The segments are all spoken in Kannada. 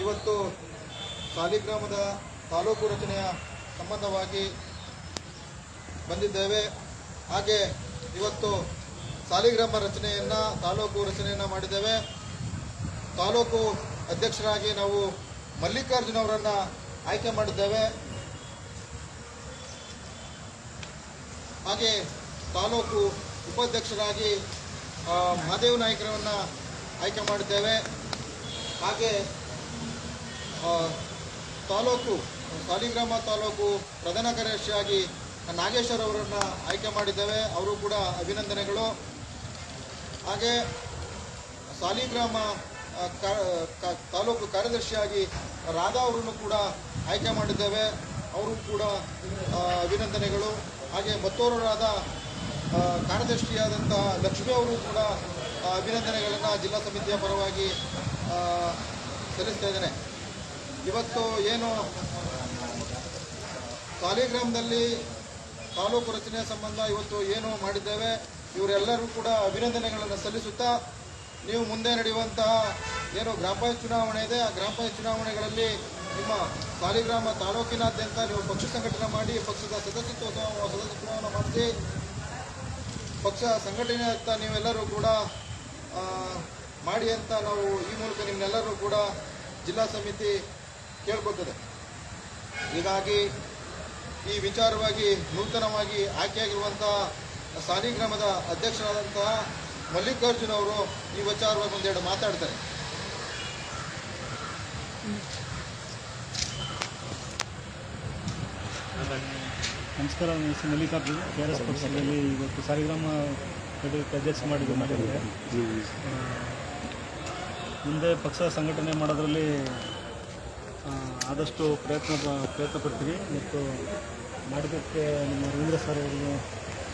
ಇವತ್ತು ಸಾಲಿಗ್ರಾಮದ ತಾಲೂಕು ರಚನೆಯ ಸಂಬಂಧವಾಗಿ ಬಂದಿದ್ದೇವೆ. ಹಾಗೆ ಇವತ್ತು ಸಾಲಿಗ್ರಾಮ ತಾಲೂಕು ರಚನೆಯನ್ನು ಮಾಡಿದ್ದೇವೆ. ತಾಲೂಕು ಅಧ್ಯಕ್ಷರಾಗಿ ನಾವು ಮಲ್ಲಿಕಾರ್ಜುನ್ ಅವರನ್ನು ಆಯ್ಕೆ ಮಾಡಿದ್ದೇವೆ. ಹಾಗೆ ತಾಲೂಕು ಉಪಾಧ್ಯಕ್ಷರಾಗಿ ಮಹಾದೇವ್ ನಾಯ್ಕರನ್ನು ಆಯ್ಕೆ ಮಾಡಿದ್ದೇವೆ. ಹಾಗೆ ಸಾಲಿಗ್ರಾಮ ತಾಲೂಕು ಪ್ರಧಾನ ಕಾರ್ಯದರ್ಶಿಯಾಗಿ ನಾಗೇಶ್ವರ್ ಅವರನ್ನು ಆಯ್ಕೆ ಮಾಡಿದ್ದೇವೆ. ಅವರು ಕೂಡ ಅಭಿನಂದನೆಗಳು. ಹಾಗೆ ಸಾಲಿಗ್ರಾಮ ತಾಲೂಕು ಕಾರ್ಯದರ್ಶಿಯಾಗಿ ರಾಧಾ ಅವರನ್ನು ಕೂಡ ಆಯ್ಕೆ ಮಾಡಿದ್ದೇವೆ. ಅವರು ಕೂಡ ಅಭಿನಂದನೆಗಳು. ಹಾಗೆ ಮತ್ತೋರರಾದ ಕಾರ್ಯದರ್ಶಿಯಾದಂತಹ ಲಕ್ಷ್ಮಿ ಅವರು ಕೂಡ ಅಭಿನಂದನೆಗಳನ್ನು ಜಿಲ್ಲಾ ಸಮಿತಿಯ ಪರವಾಗಿ ಸಲ್ಲಿಸ್ತಾ ಇದ್ದೇನೆ. ಇವತ್ತು ಏನು ಸಾಲಿಗ್ರಾಮದಲ್ಲಿ ತಾಲೂಕು ರಚನೆಯ ಸಂಬಂಧ ಇವತ್ತು ಏನು ಮಾಡಿದ್ದೇವೆ, ಇವರೆಲ್ಲರೂ ಕೂಡ ಅಭಿನಂದನೆಗಳನ್ನು ಸಲ್ಲಿಸುತ್ತಾ ನೀವು ಮುಂದೆ ನಡೆಯುವಂತಹ ಏನು ಗ್ರಾಮ ಪಂಚಾಯತ್ ಚುನಾವಣೆ ಇದೆ, ಆ ಗ್ರಾಮ ಪಂಚಾಯತ್ ಚುನಾವಣೆಗಳಲ್ಲಿ ನಿಮ್ಮ ಸಾಲಿಗ್ರಾಮ ತಾಲೂಕಿನಾದ್ಯಂತ ನೀವು ಪಕ್ಷ ಸಂಘಟನೆ ಮಾಡಿ ಪಕ್ಷದ ಸದಸ್ಯತ್ವವನ್ನು ಮಾಡಿಸಿ ಪಕ್ಷ ಸಂಘಟನೆಯತ್ತ ನೀವೆಲ್ಲರೂ ಕೂಡ ಮಾಡಿ ಅಂತ ನಾವು ಈ ಮೂಲಕ ನಿಮ್ಮೆಲ್ಲರೂ ಕೂಡ ಜಿಲ್ಲಾ ಸಮಿತಿ ಕೇಳ್ಕೊಳ್ತದೆ. ಹೀಗಾಗಿ ಈ ವಿಚಾರವಾಗಿ ನೂತನವಾಗಿ ಆಯ್ಕೆಯಾಗಿರುವಂತಹ ಸಾಲಿಗ್ರಾಮದ ಅಧ್ಯಕ್ಷರಾದಂತಹ ಮಲ್ಲಿಕಾರ್ಜುನ್ ಅವರು ಈ ವಿಚಾರವಾಗಿ ಒಂದೆರಡು ಮಾತಾಡ್ತಾರೆ. ನಮಸ್ಕಾರ. ನನ್ನ ಹೆಸರು ಮಲ್ಲಿಕಾರ್ಜುನ್. KRS ಪಕ್ಷದಲ್ಲಿ ಇವತ್ತು ಸಾಲಿಗ್ರಾಮ ಅಧ್ಯಕ್ಷ ಮಾಡಿದ್ದಾರೆ. ಮುಂದೆ ಪಕ್ಷ ಸಂಘಟನೆ ಮಾಡೋದರಲ್ಲಿ ಆದಷ್ಟು ಪ್ರಯತ್ನ ಪಡ್ತೀವಿ ಮತ್ತು ಮಾಡೋದಕ್ಕೆ ನಮ್ಮ ರವೀಂದ್ರ ಸರ್ ಅವರಿಗೆ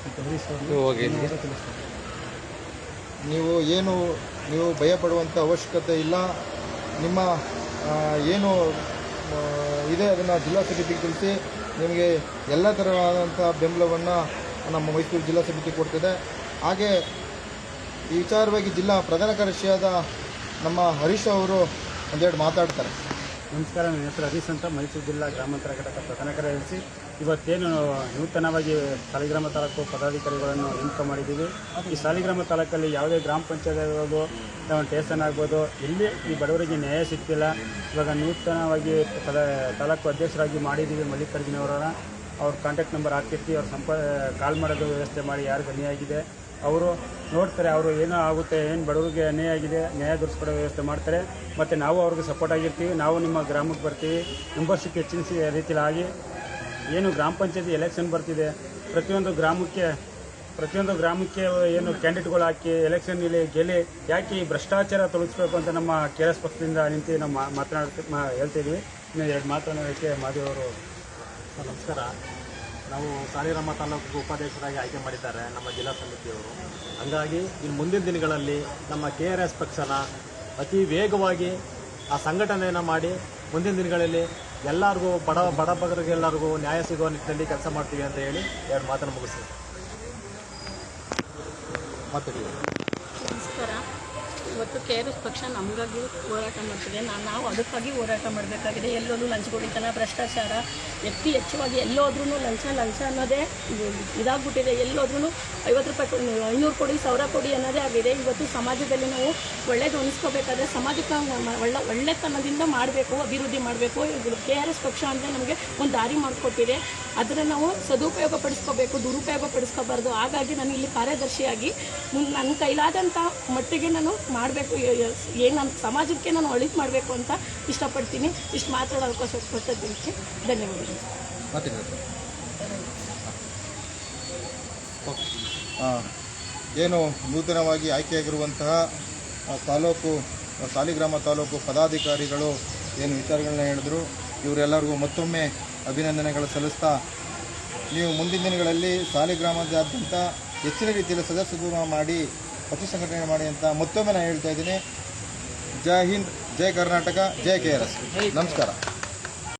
ಮತ್ತು ಹರೀಶ್ ಅವರಿಗೆ ತಿಳಿಸ್ತಾರೆ. ನೀವು ಭಯಪಡುವಂಥ ಅವಶ್ಯಕತೆ ಇಲ್ಲ. ನಿಮ್ಮ ಏನು ಇದೆ ಅದನ್ನು ಜಿಲ್ಲಾ ಸಮಿತಿಗೆ ತಿಳಿಸಿ. ನಿಮಗೆ ಎಲ್ಲ ಥರವಾದಂಥ ಬೆಂಬಲವನ್ನು ನಮ್ಮ ಮೈಸೂರು ಜಿಲ್ಲಾ ಸಮಿತಿ ಕೊಡ್ತಿದೆ. ಹಾಗೆ ಈ ವಿಚಾರವಾಗಿ ಜಿಲ್ಲಾ ಪ್ರಧಾನ ಕಾರ್ಯದರ್ಶಿಯಾದ ನಮ್ಮ ಹರೀಶ್ ಅವರು ಒಂದೆರಡು ಮಾತಾಡ್ತಾರೆ. ನಮಸ್ಕಾರ. ನನ್ನ ಹೆಸರು ಹರೀಶ್ ಅಂತ, ಮೈಸೂರು ಜಿಲ್ಲಾ ಗ್ರಾಮಾಂತರ ಘಟಕ ಪ್ರಧಾನ ಕಾರ್ಯದರ್ಶಿ. ಇವತ್ತೇನು ನೂತನವಾಗಿ ಸಾಲಿಗ್ರಾಮ ತಾಲೂಕು ಪದಾಧಿಕಾರಿಗಳನ್ನು ನೇಮಕ ಮಾಡಿದ್ದೀವಿ. ಈ ಸಾಲಿಗ್ರಾಮ ತಾಲೂಕಲ್ಲಿ ಯಾವುದೇ ಗ್ರಾಮ ಪಂಚಾಯತ್ ಆಗ್ಬೋದು, ಸ್ಟೇಷನ್ ಆಗ್ಬೋದು, ಎಲ್ಲಿ ಈ ಬಡವರಿಗೆ ನ್ಯಾಯ ಸಿಗ್ತಿಲ್ಲ. ಇವಾಗ ನೂತನವಾಗಿ ತಾಲೂಕು ಅಧ್ಯಕ್ಷರಾಗಿ ಮಾಡಿದ್ದೀವಿ ಮಲ್ಲಿಕಾರ್ಜುನ್ ಅವರನ್ನು. ಅವ್ರ ಕಾಂಟ್ಯಾಕ್ಟ್ ನಂಬರ್ ಹಾಕಿರ್ತೀವಿ. ಅವ್ರು ಕಾಲ್ ಮಾಡೋದು ವ್ಯವಸ್ಥೆ ಮಾಡಿ ಯಾರಿಗೆ ಅನ್ಯಾಯ ಆಗಿದೆ ಅವರು ನೋಡ್ತಾರೆ. ಅವರು ಏನೋ ಆಗುತ್ತೆ, ಏನು ಬಡವರಿಗೆ ಅನ್ಯಾಯ ಆಗಿದೆ, ನ್ಯಾಯ ದೊರಕಿಸ್ಕೊಡೋ ವ್ಯವಸ್ಥೆ ಮಾಡ್ತಾರೆ. ಮತ್ತು ನಾವು ಅವ್ರಿಗೆ ಸಪೋರ್ಟ್ ಆಗಿರ್ತೀವಿ. ನಾವು ನಿಮ್ಮ ಗ್ರಾಮಕ್ಕೆ ಬರ್ತೀವಿ. ಮೆಂಬರ್ಶಿಪ್ ಹೆಚ್ಚಿನ ರೀತಿಯಲ್ಲಿ ಆಗಿ ಏನು ಗ್ರಾಮ ಪಂಚಾಯತಿ ಎಲೆಕ್ಷನ್ ಬರ್ತಿದೆ, ಪ್ರತಿಯೊಂದು ಗ್ರಾಮಕ್ಕೆ ಏನು ಕ್ಯಾಂಡಿಡೇಟ್ಗಳು ಹಾಕಿ ಎಲೆಕ್ಷನ್ನಲ್ಲಿ ಗೆಲ್ಲಿ ಯಾಕೆ ಈ ಭ್ರಷ್ಟಾಚಾರ ತೊಲಗಿಸ್ಬೇಕು ಅಂತ ನಮ್ಮ KRS ಪಕ್ಷದಿಂದ ನಿಂತು ನಾವು ಹೇಳ್ತಿದ್ವಿ. ಇನ್ನು ಎರಡು ಮಾತನಾಡೋಕ್ಕೆ ಮಾದೇವ್ ಅವರು. ನಮಸ್ಕಾರ. ನಾವು ಸಾಲಿಗ್ರಾಮ ತಾಲೂಕು ಉಪಾಧ್ಯಕ್ಷರಾಗಿ ಆಯ್ಕೆ ಮಾಡಿದ್ದಾರೆ ನಮ್ಮ ಜಿಲ್ಲಾ ಸಮಿತಿಯವರು. ಹಾಗಾಗಿ ಇನ್ನು ಮುಂದಿನ ದಿನಗಳಲ್ಲಿ ನಮ್ಮ KRS ಪಕ್ಷನ ಅತಿ ವೇಗವಾಗಿ ಆ ಸಂಘಟನೆಯನ್ನು ಮಾಡಿ ಮುಂದಿನ ದಿನಗಳಲ್ಲಿ ಎಲ್ಲರಿಗೂ ಬಡಬಗರಿಗೆಲ್ಲರಿಗೂ ನ್ಯಾಯ ಸಿಗುವ ನಿಟ್ಟಿನಲ್ಲಿ ಕೆಲಸ ಮಾಡ್ತೀವಿ ಅಂತ ಹೇಳಿ ಎರಡು ಮಾತನ್ನು ಮುಗಿಸ್ತೀವಿ. ನಮಸ್ಕಾರ. ಇವತ್ತು KRS ಪಕ್ಷ ನಮಗಾಗಿ ಹೋರಾಟ ಮಾಡ್ತಿದೆ. ನಾವು ಅದಕ್ಕಾಗಿ ಹೋರಾಟ ಮಾಡಬೇಕಾಗಿದೆ. ಎಲ್ಲೋದ್ರೂ ಲಂಚಗೊಳಿತನ, ಭ್ರಷ್ಟಾಚಾರ ಹೆಚ್ಚುವಾಗಿ ಎಲ್ಲೋದ್ರೂ ಲಂಚ ಅನ್ನೋದೇ ಇದಾಗ್ಬಿಟ್ಟಿದೆ. ಎಲ್ಲೋದ್ರೂ 50 ರೂಪಾಯಿ ಕೊಡಿ, 500 ಕೊಡಿ, 1000 ಕೊಡಿ ಅನ್ನೋದೇ ಆಗಿದೆ. ಇವತ್ತು ಸಮಾಜದಲ್ಲಿ ನಾವು ಒಳ್ಳೇದು ಅನಿಸ್ಕೋಬೇಕಾದ್ರೆ ಸಮಾಜಕ್ಕೆ ಒಳ್ಳೆತನದಿಂದ ಮಾಡಬೇಕು, ಅಭಿವೃದ್ಧಿ ಮಾಡಬೇಕು. KRS ಪಕ್ಷ ಅಂದರೆ ನಮಗೆ ಒಂದು ದಾರಿ ಮಾಡಿಕೊಟ್ಟಿದೆ. ಅದನ್ನು ನಾವು ಸದುಪಯೋಗ ಪಡಿಸ್ಕೋಬೇಕು, ದುರುಪಯೋಗ ಪಡಿಸ್ಕೋಬಾರ್ದು. ಹಾಗಾಗಿ ನಾನು ಇಲ್ಲಿ ಕಾರ್ಯದರ್ಶಿಯಾಗಿ ನನ್ನ ಕೈಲಾದಂಥ ಮಟ್ಟಿಗೆ ನಾನು ಮಾಡಬೇಕು, ಏನು ನನ್ನ ಸಮಾಜಕ್ಕೆ ನಾನು ಒಳಿತು ಮಾಡಬೇಕು ಅಂತ ಇಷ್ಟಪಡ್ತೀನಿ. ಇಷ್ಟು ಮಾತಾಡೋ ಅವಕಾಶ ಕೊಟ್ಟಿದ್ದಕ್ಕೆ ಧನ್ಯವಾದಗಳು. ಏನು ನೂತನವಾಗಿ ಆಯ್ಕೆಯಾಗಿರುವಂತಹ ಸಾಲಿಗ್ರಾಮ ತಾಲೂಕು ಪದಾಧಿಕಾರಿಗಳು ಏನು ವಿಚಾರಗಳನ್ನ ಹೇಳಿದ್ರು, ಇವರೆಲ್ಲರಿಗೂ ಮತ್ತೊಮ್ಮೆ ಅಭಿನಂದನೆಗಳು ಸಲ್ಲಿಸ್ತಾ ನೀವು ಮುಂದಿನ ದಿನಗಳಲ್ಲಿ ಸಾಲಿಗ್ರಾಮದಾದ್ಯಂತ ಹೆಚ್ಚಿನ ರೀತಿಯಲ್ಲಿ ಸದಸ್ಯತ್ವ ಮಾಡಿ ಪಕ್ಷ ಸಂಘಟನೆ ಮಾಡಿ ಅಂತ ಮತ್ತೊಮ್ಮೆ ನಾನು ಹೇಳ್ತಾ ಇದ್ದೀನಿ. ಜೈ ಹಿಂದ್, ಜೈ ಕರ್ನಾಟಕ, ಜೈ KRS. ನಮಸ್ಕಾರ.